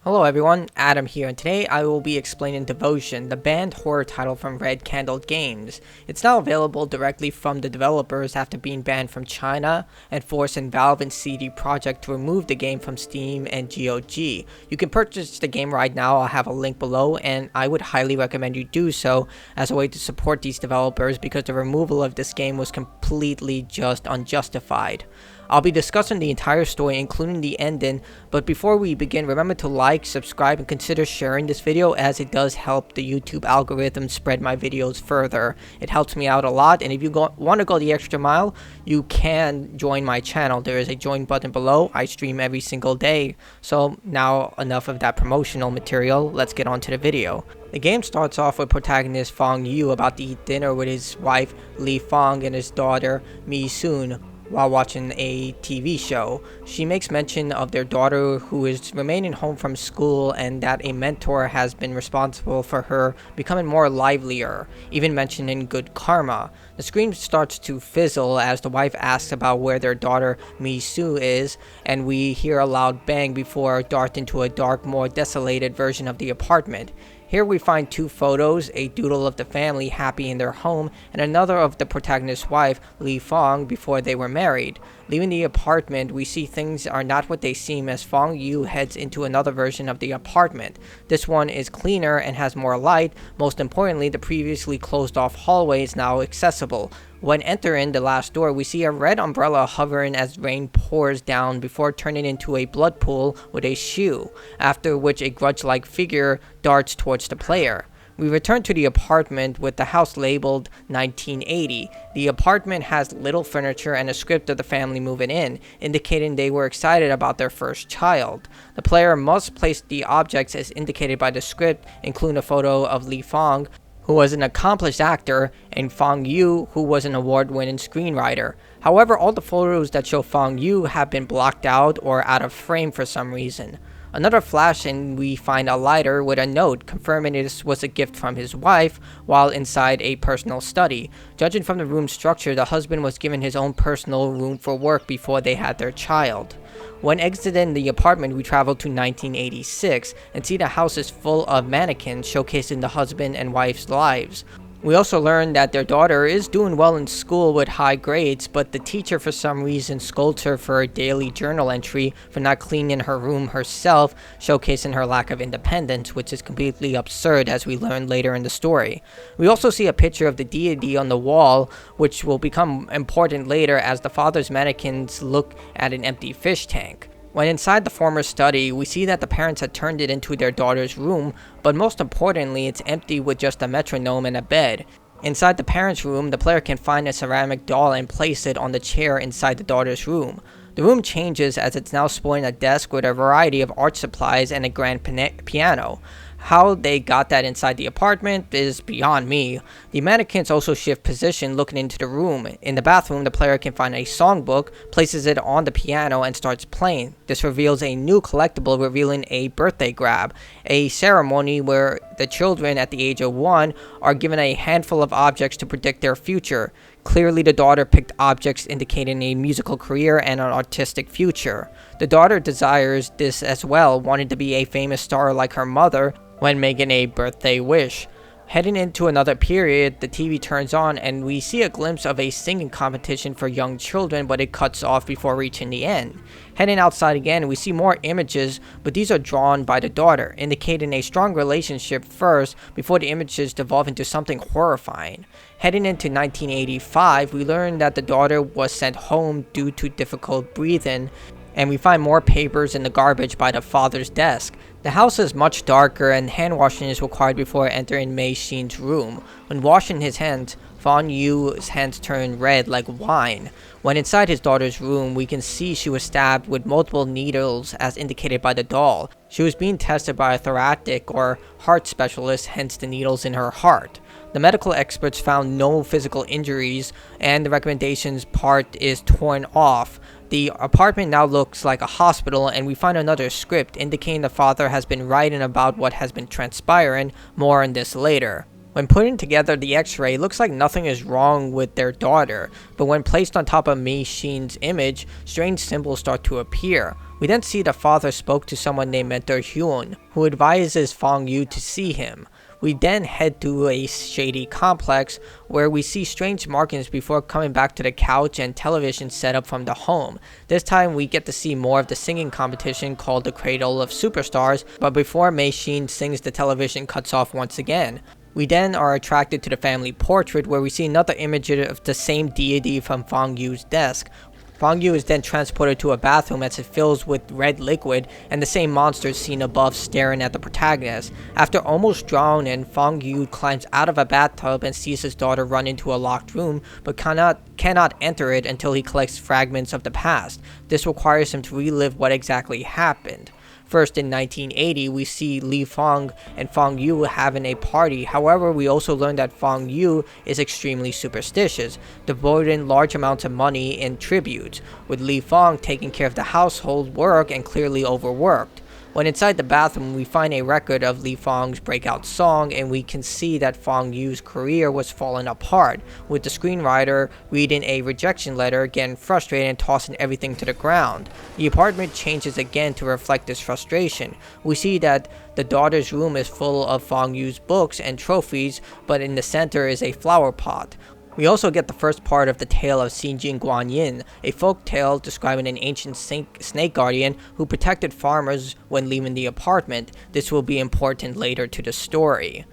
Hello everyone, Adam here, and today I will be explaining Devotion, the banned horror title from Red Candle Games. It's now available directly from the developers after being banned from China and forcing Valve and CD Projekt to remove the game from Steam and GOG. You can purchase the game right now, I'll have a link below, and I would highly recommend you do so as a way to support these developers because the removal of this game was completely just unjustified. I'll be discussing the entire story, including the ending, but before we begin, remember to like, subscribe, and consider sharing this video as it does help the YouTube algorithm spread my videos further. It helps me out a lot, and if you want to go the extra mile, you can join my channel. There is a join button below. I stream every single day. So now enough of that promotional material, let's get on to the video. The game starts off with protagonist Feng Yu about to eat dinner with his wife Li Feng and his daughter Mi Sun while watching a TV show. She makes mention of their daughter who is remaining home from school and that a mentor has been responsible for her becoming more livelier, even mentioning good karma. The screen starts to fizzle as the wife asks about where their daughter Mi-Su is, and we hear a loud bang before dart into a dark, more desolated version of the apartment. Here we find two photos, a doodle of the family happy in their home, and another of the protagonist's wife, Li Feng, before they were married. Leaving the apartment, we see things are not what they seem as Feng Yu heads into another version of the apartment. This one is cleaner and has more light. Most importantly, the previously closed off hallway is now accessible. When entering the last door, we see a red umbrella hovering as rain pours down before turning into a blood pool with a shoe, after which a grudge-like figure darts towards the player. We return to the apartment with the house labeled 1980. The apartment has little furniture and a script of the family moving in, indicating they were excited about their first child. The player must place the objects as indicated by the script, including a photo of Li Feng, who was an accomplished actor, and Feng Yu, who was an award-winning screenwriter. However, all the photos that show Feng Yu have been blocked out or out of frame for some reason. Another flash and we find a lighter with a note confirming this was a gift from his wife while inside a personal study. Judging from the room structure, the husband was given his own personal room for work before they had their child. When exiting the apartment, we travel to 1986 and see the house is full of mannequins showcasing the husband and wife's lives. We also learn that their daughter is doing well in school with high grades, but the teacher for some reason scolds her for a daily journal entry for not cleaning her room herself, showcasing her lack of independence, which is completely absurd as we learn later in the story. We also see a picture of the deity on the wall, which will become important later as the father's mannequins look at an empty fish tank. When inside the former study, we see that the parents had turned it into their daughter's room, but most importantly, it's empty with just a metronome and a bed. Inside the parents' room, the player can find a ceramic doll and place it on the chair inside the daughter's room. The room changes as it's now sporting a desk with a variety of art supplies and a grand piano. How they got that inside the apartment is beyond me. The mannequins also shift position looking into the room. In the bathroom, the player can find a songbook, places it on the piano, and starts playing. This reveals a new collectible revealing a birthday grab, a ceremony where the children at the age of 1 are given a handful of objects to predict their future. Clearly, the daughter picked objects indicating a musical career and an artistic future. The daughter desires this as well, wanting to be a famous star like her mother when making a birthday wish. Heading into another period, the TV turns on and we see a glimpse of a singing competition for young children, but it cuts off before reaching the end. Heading outside again, we see more images, but these are drawn by the daughter, indicating a strong relationship first before the images devolve into something horrifying. Heading into 1985, we learn that the daughter was sent home due to difficult breathing, and we find more papers in the garbage by the father's desk. The house is much darker and hand washing is required before entering Mei Xin's room. When washing his hands, Feng Yu's hands turn red like wine. When inside his daughter's room, we can see she was stabbed with multiple needles as indicated by the doll. She was being tested by a thoracic or heart specialist, hence the needles in her heart. The medical experts found no physical injuries and the recommendations part is torn off. The apartment now looks like a hospital and we find another script indicating the father has been writing about what has been transpiring. More on this later. When putting together the x-ray, it looks like nothing is wrong with their daughter, but when placed on top of Mei Xin's image, strange symbols start to appear. We then see the father spoke to someone named Mentor Hyun, who advises Feng Yu to see him. We then head to a shady complex where we see strange markings before coming back to the couch and television setup from the home. This time we get to see more of the singing competition called the Cradle of Superstars, but before Mei Xin sings, the television cuts off once again. We then are attracted to the family portrait where we see another image of the same deity from Feng Yu's desk. Feng Yu is then transported to a bathroom as it fills with red liquid, and the same monster is seen above staring at the protagonist. After almost drowning, Feng Yu climbs out of a bathtub and sees his daughter run into a locked room, but cannot enter it until he collects fragments of the past. This requires him to relive what exactly happened. First, in 1980, we see Li Feng and Feng Yu having a party. However, we also learn that Feng Yu is extremely superstitious, devoting large amounts of money in tributes, with Li Feng taking care of the household work and clearly overworked. When inside the bathroom, we find a record of Li Feng's breakout song, and we can see that Feng Yu's career was falling apart, with the screenwriter reading a rejection letter, getting frustrated and tossing everything to the ground. The apartment changes again to reflect this frustration. We see that the daughter's room is full of Feng Yu's books and trophies, but in the center is a flower pot. We also get the first part of the tale of Xinjing Guanyin, a folk tale describing an ancient snake guardian who protected farmers when leaving the apartment. This will be important later to the story.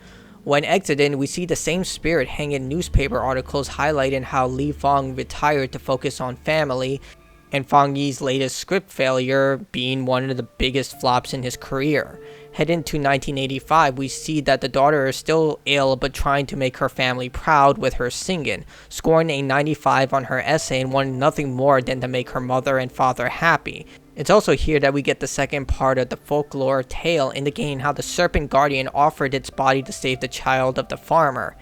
When exiting, we see the same spirit hanging newspaper articles highlighting how Li Feng retired to focus on family, and Feng Yi's latest script failure being one of the biggest flops in his career. Heading to 1985, we see that the daughter is still ill but trying to make her family proud with her singing, scoring a 95 on her essay and wanting nothing more than to make her mother and father happy. It's also here that we get the second part of the folklore tale, indicating how the serpent guardian offered its body to save the child of the farmer.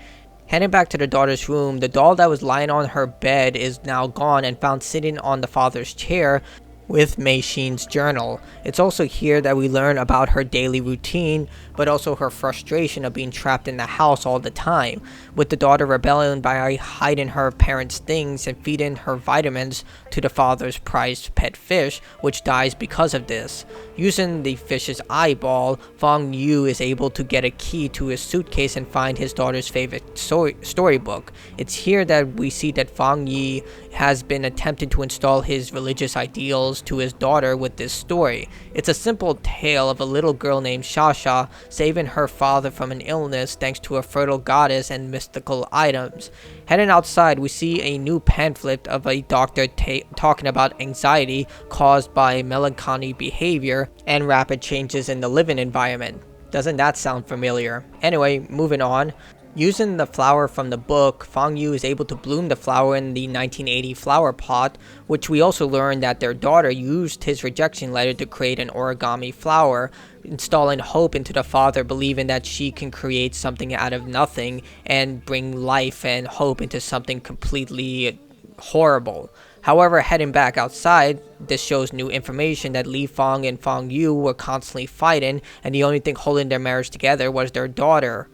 Heading back to the daughter's room, the doll that was lying on her bed is now gone and found sitting on the father's chair with Mei Xin's journal. It's also here that we learn about her daily routine, but also her frustration of being trapped in the house all the time, with the daughter rebelling by hiding her parents' things and feeding her vitamins to the father's prized pet fish, which dies because of this. Using the fish's eyeball, Feng Yu is able to get a key to his suitcase and find his daughter's favorite storybook. It's here that we see that Feng Yi has been attempting to install his religious ideals to his daughter with this story. It's a simple tale of a little girl named Shasha saving her father from an illness thanks to a fertile goddess and mystical items. Heading outside, we see a new pamphlet of a doctor talking about anxiety caused by melancholy behavior and rapid changes in the living environment. Doesn't that sound familiar? Anyway, moving on. Using the flower from the book, Feng Yu is able to bloom the flower in the 1980 flower pot, which we also learned that their daughter used his rejection letter to create an origami flower, installing hope into the father, believing that she can create something out of nothing and bring life and hope into something completely horrible. However, heading back outside, this shows new information that Li Feng and Feng Yu were constantly fighting, and the only thing holding their marriage together was their daughter.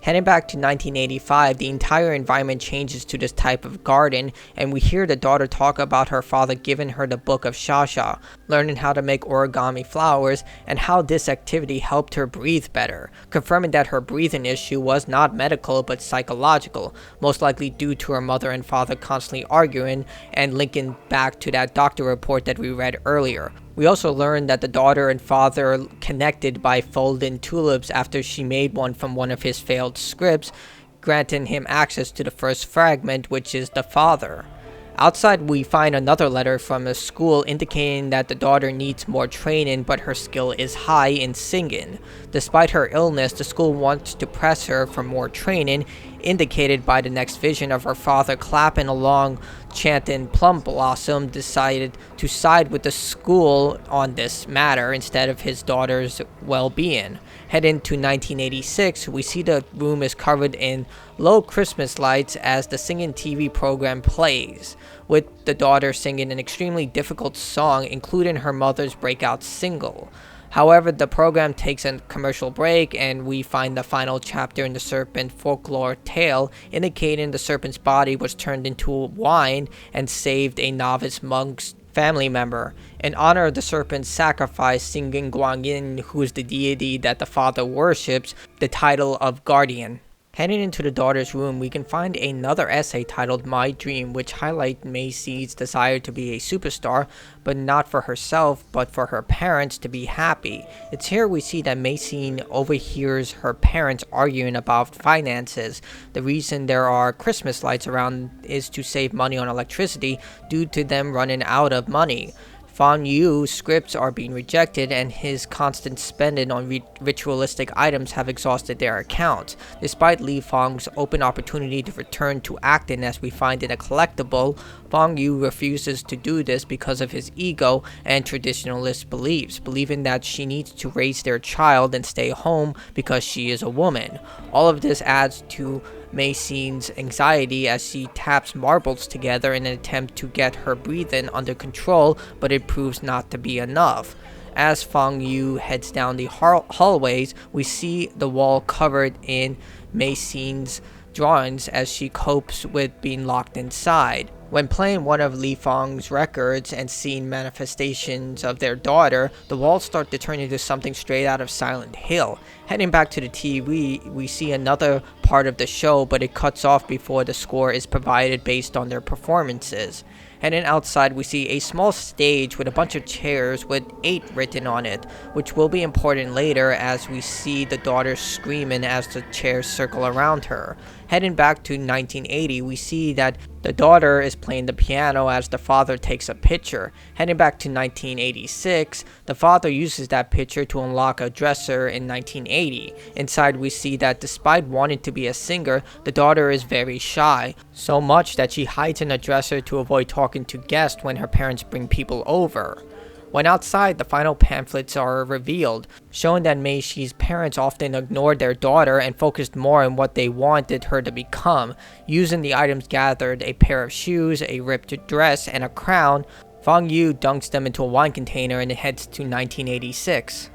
Heading back to 1985, the entire environment changes to this type of garden, and we hear the daughter talk about her father giving her the book of Shasha, learning how to make origami flowers, and how this activity helped her breathe better, confirming that her breathing issue was not medical but psychological, most likely due to her mother and father constantly arguing, and linking back to that doctor report that we read earlier. We also learned that the daughter and father connected by folding tulips after she made one from one of his failed scripts, granting him access to the first fragment, which is the father. Outside, we find another letter from a school indicating that the daughter needs more training, but her skill is high in singing. Despite her illness, the school wants to press her for more training, indicated by the next vision of her father clapping along, chanting Plum Blossom, decided to side with the school on this matter instead of his daughter's well-being. Heading to 1986, we see the room is covered in low Christmas lights as the singing TV program plays, with the daughter singing an extremely difficult song, including her mother's breakout single. However, the program takes a commercial break, and we find the final chapter in the serpent folklore tale, indicating the serpent's body was turned into wine and saved a novice monk's family member. In honor of the serpent's sacrifice, Singin Guanyin, who is the deity that the father worships, the title of guardian. Heading into the daughter's room, we can find another essay titled My Dream, which highlights Mei Xi's desire to be a superstar, but not for herself, but for her parents to be happy. It's here we see that Mei Xi overhears her parents arguing about finances. The reason there are Christmas lights around is to save money on electricity due to them running out of money. Feng Yu's scripts are being rejected, and his constant spending on ritualistic items have exhausted their accounts. Despite Li Feng's open opportunity to return to acting as we find in a collectible, Feng Yu refuses to do this because of his ego and traditionalist beliefs, believing that she needs to raise their child and stay home because she is a woman. All of this adds to Mei Xi's anxiety as she taps marbles together in an attempt to get her breathing under control, but it proves not to be enough. As Feng Yu heads down the hallways, we see the wall covered in Mei Xi's drawings as she copes with being locked inside. When playing one of Li Feng's records and seeing manifestations of their daughter, the walls start to turn into something straight out of Silent Hill. Heading back to the TV, we see another part of the show, but it cuts off before the score is provided based on their performances. Heading outside, we see a small stage with a bunch of chairs with 8 written on it, which will be important later as we see the daughter screaming as the chairs circle around her. Heading back to 1980, we see that the daughter is playing the piano as the father takes a picture. Heading back to 1986, the father uses that picture to unlock a dresser in 1980. Inside, we see that despite wanting to be a singer, the daughter is very shy, so much that she hides in a dresser to avoid talking to guests when her parents bring people over. When outside, the final pamphlets are revealed, showing that Mei Xi's parents often ignored their daughter and focused more on what they wanted her to become. Using the items gathered, a pair of shoes, a ripped dress, and a crown, Feng Yu dunks them into a wine container and heads to 1986.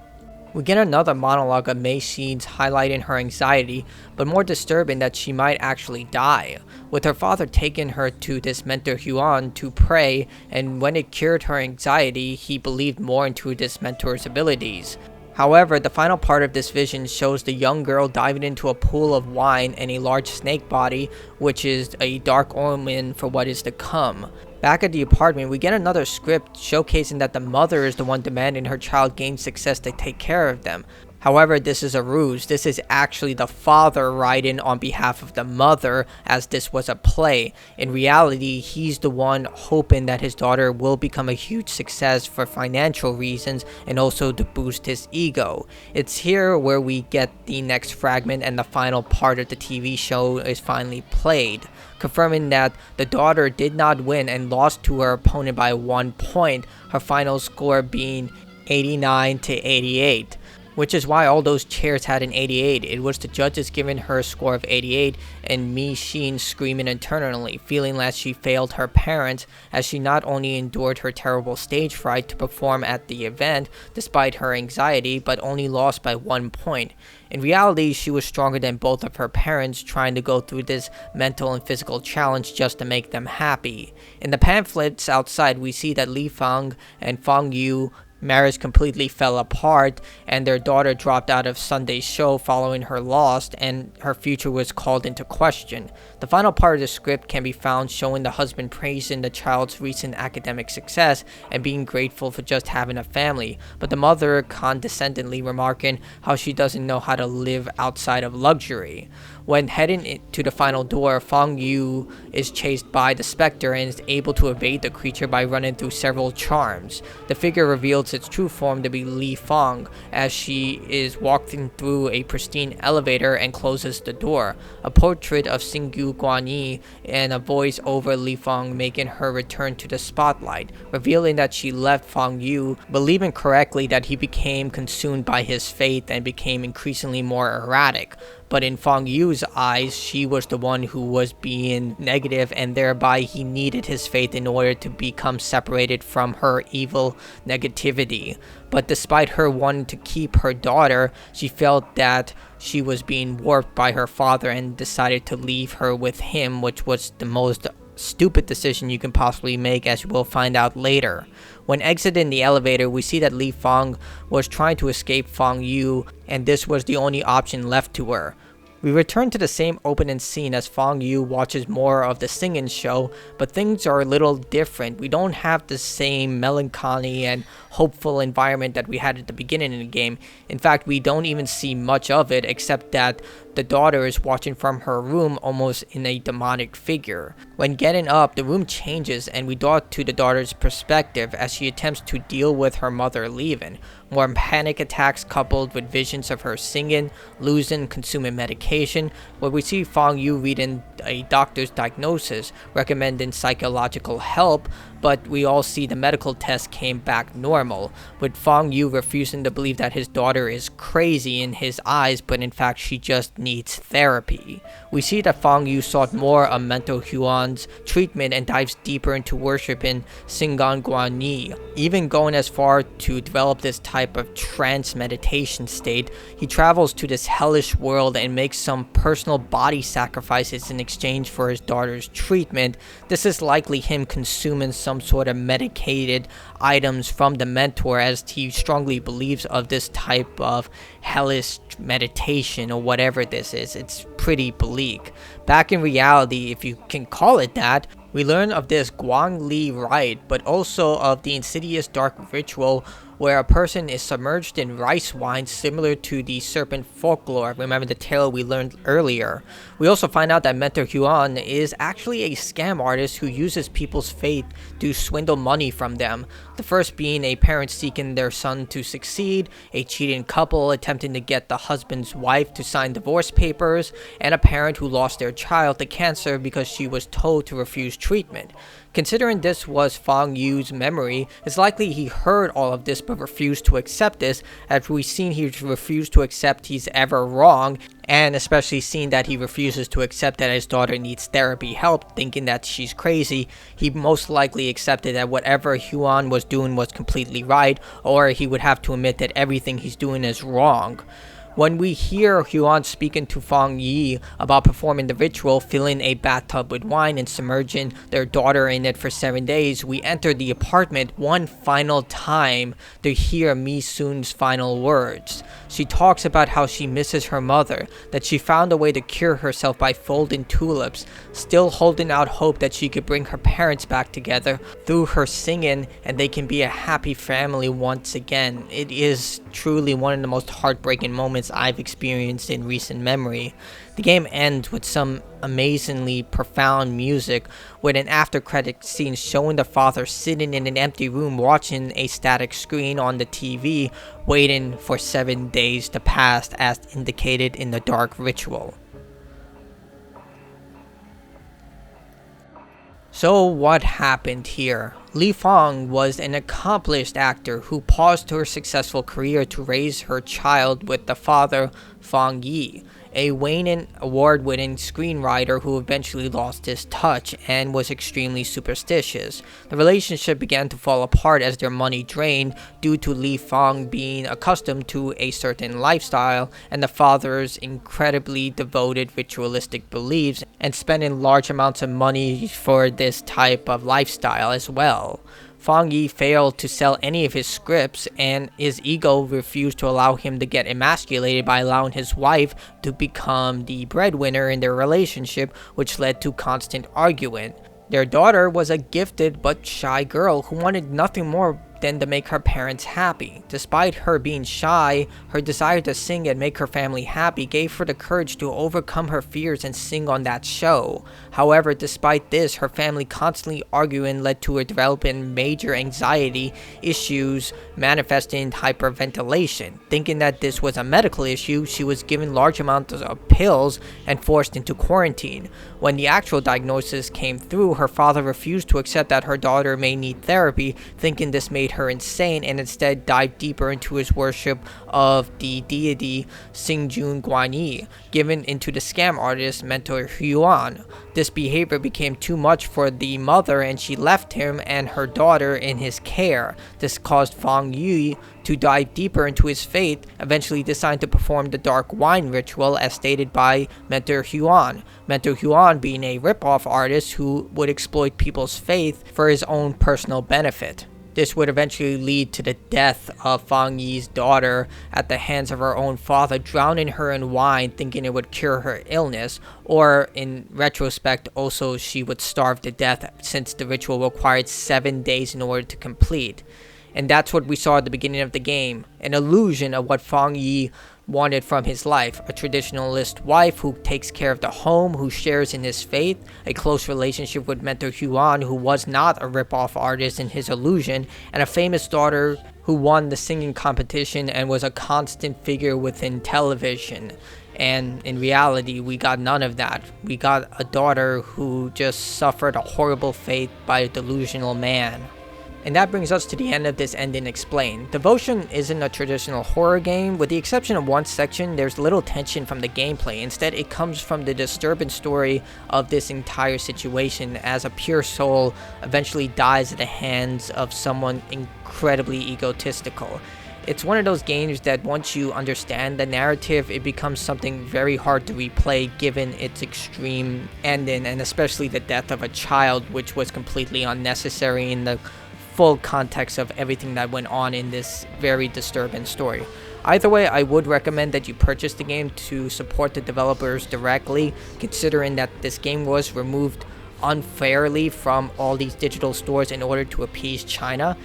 We get another monologue of Mei Xi's highlighting her anxiety, but more disturbing that she might actually die, with her father taking her to this mentor Huan to pray, and when it cured her anxiety, he believed more into this mentor's abilities. However, the final part of this vision shows the young girl diving into a pool of wine and a large snake body, which is a dark omen for what is to come. Back at the apartment, we get another script showcasing that the mother is the one demanding her child gain success to take care of them. However, this is a ruse. This is actually the father writing on behalf of the mother, as this was a play. In reality, he's the one hoping that his daughter will become a huge success for financial reasons and also to boost his ego. It's here where we get the next fragment and the final part of the TV show is finally played, confirming that the daughter did not win and lost to her opponent by 1 point, her final score being 89 to 88. Which is why all those chairs had an 88. It was the judges giving her a score of 88 and Mei Xi's screaming internally, feeling that she failed her parents as she not only endured her terrible stage fright to perform at the event despite her anxiety, but only lost by 1 point. In reality, she was stronger than both of her parents, trying to go through this mental and physical challenge just to make them happy. In the pamphlets outside, we see that Li Feng and Feng Yu marriage completely fell apart, and their daughter dropped out of Sunday's show following her loss, and her future was called into question. The final part of the script can be found showing the husband praising the child's recent academic success and being grateful for just having a family, but the mother condescendingly remarking how she doesn't know how to live outside of luxury. When heading to the final door, Feng Yu is chased by the specter and is able to evade the creature by running through several charms. The figure reveals its true form to be Li Feng, as she is walking through a pristine elevator and closes the door. A portrait of Xingyu Guanyi and a voice over Li Feng making her return to the spotlight, revealing that she left Feng Yu, believing correctly that he became consumed by his faith and became increasingly more erratic. But in Feng Yu's eyes, she was the one who was being negative, and thereby he needed his faith in order to become separated from her evil negativity. But despite her wanting to keep her daughter, she felt that she was being warped by her father and decided to leave her with him, which was the most stupid decision you can possibly make, as we'll find out later. When exiting the elevator, we see that Li Feng was trying to escape Feng Yu, and this was the only option left to her. We return to the same opening scene as Feng Yu watches more of the singing show, but things are a little different. We don't have the same melancholy and hopeful environment that we had at the beginning of the game. In fact, we don't even see much of it, except that the daughter is watching from her room almost in a demonic figure. When getting up, the room changes and we dart to the daughter's perspective as she attempts to deal with her mother leaving. More panic attacks coupled with visions of her singing, losing, consuming medication, where we see Feng Yu reading a doctor's diagnosis recommending psychological help, but we all see the medical test came back normal, with Feng Yu refusing to believe that his daughter is crazy in his eyes, but in fact she just needs therapy. We see that Feng Yu sought more of mental Huan's treatment and dives deeper into worshiping Singan Guanyi, even going as far to develop this type of trance meditation state. He travels to this hellish world and makes some personal body sacrifices in exchange for his daughter's treatment. This is likely him consuming some sort of medicated items from the mentor, as he strongly believes of this type of hellish meditation or whatever this is. It's pretty bleak. Back in reality, if you can call it that, we learn of this Guang Li rite, but also of the insidious dark ritual where a person is submerged in rice wine similar to the serpent folklore. Remember the tale we learned earlier. We also find out that Mentor Huan is actually a scam artist who uses people's faith to swindle money from them. The first being a parent seeking their son to succeed, a cheating couple attempting to get the husband's wife to sign divorce papers, and a parent who lost their child to cancer because she was told to refuse treatment. Considering this was Feng Yu's memory, it's likely he heard all of this but refused to accept this, as we've seen he refused to accept he's ever wrong, and especially seeing that he refuses to accept that his daughter needs therapy help, thinking that she's crazy. He most likely accepted that whatever Huan was doing was completely right, or he would have to admit that everything he's doing is wrong. When we hear Huan speaking to Feng Yi about performing the ritual, filling a bathtub with wine and submerging their daughter in it for 7 days, we enter the apartment one final time to hear Mi Sun's final words. She talks about how she misses her mother, that she found a way to cure herself by folding tulips, still holding out hope that she could bring her parents back together through her singing and they can be a happy family once again. It is truly one of the most heartbreaking moments I've experienced in recent memory. The game ends with some amazingly profound music, with an after credit scene showing the father sitting in an empty room watching a static screen on the TV, waiting for 7 days to pass as indicated in the dark ritual. So what happened here? Li Feng was an accomplished actor who paused her successful career to raise her child with the father, Feng Yi, a waning award-winning screenwriter who eventually lost his touch and was extremely superstitious. The relationship began to fall apart as their money drained due to Li Feng being accustomed to a certain lifestyle and the father's incredibly devoted ritualistic beliefs and spending large amounts of money for this type of lifestyle as well. Feng Yi failed to sell any of his scripts, and his ego refused to allow him to get emasculated by allowing his wife to become the breadwinner in their relationship, which led to constant arguing. Their daughter was a gifted but shy girl who wanted nothing more than to make her parents happy. Despite her being shy, her desire to sing and make her family happy gave her the courage to overcome her fears and sing on that show. However, despite this, her family constantly arguing led to her developing major anxiety issues manifesting hyperventilation. Thinking that this was a medical issue, she was given large amounts of pills and forced into quarantine. When the actual diagnosis came through, her father refused to accept that her daughter may need therapy, thinking this made made her insane and instead dived deeper into his worship of the deity Xingjun Guanyi, given into the scam artist mentor Huan. This behavior became too much for the mother and she left him and her daughter in his care. This caused Feng Yu to dive deeper into his faith, eventually deciding to perform the dark wine ritual as stated by Mentor Huan. Mentor Huan being a rip-off artist who would exploit people's faith for his own personal benefit. This would eventually lead to the death of Feng Yi's daughter at the hands of her own father, drowning her in wine thinking it would cure her illness, or in retrospect also she would starve to death since the ritual required 7 days in order to complete. And that's what we saw at the beginning of the game, an illusion of what Feng Yi wanted from his life, a traditionalist wife who takes care of the home, who shares in his faith, a close relationship with Mentor Huan who was not a rip-off artist in his illusion, and a famous daughter who won the singing competition and was a constant figure within television. And in reality, we got none of that. We got a daughter who just suffered a horrible fate by a delusional man. And that brings us to the end of this Ending Explained. Devotion isn't a traditional horror game. With the exception of one section, there's little tension from the gameplay. Instead, it comes from the disturbing story of this entire situation as a pure soul eventually dies at the hands of someone incredibly egotistical. It's one of those games that once you understand the narrative, it becomes something very hard to replay given its extreme ending, and especially the death of a child, which was completely unnecessary in the full context of everything that went on in this very disturbing story. Either way, I would recommend that you purchase the game to support the developers directly, considering that this game was removed unfairly from all these digital stores in order to appease China.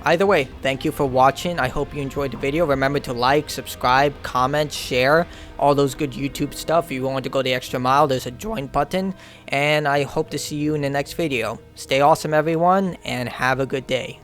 Either way, thank you for watching. I hope you enjoyed the video. Remember to like, subscribe, comment, share, all those good YouTube stuff. If you want to go the extra mile, there's a join button. And I hope to see you in the next video. Stay awesome, everyone, and have a good day.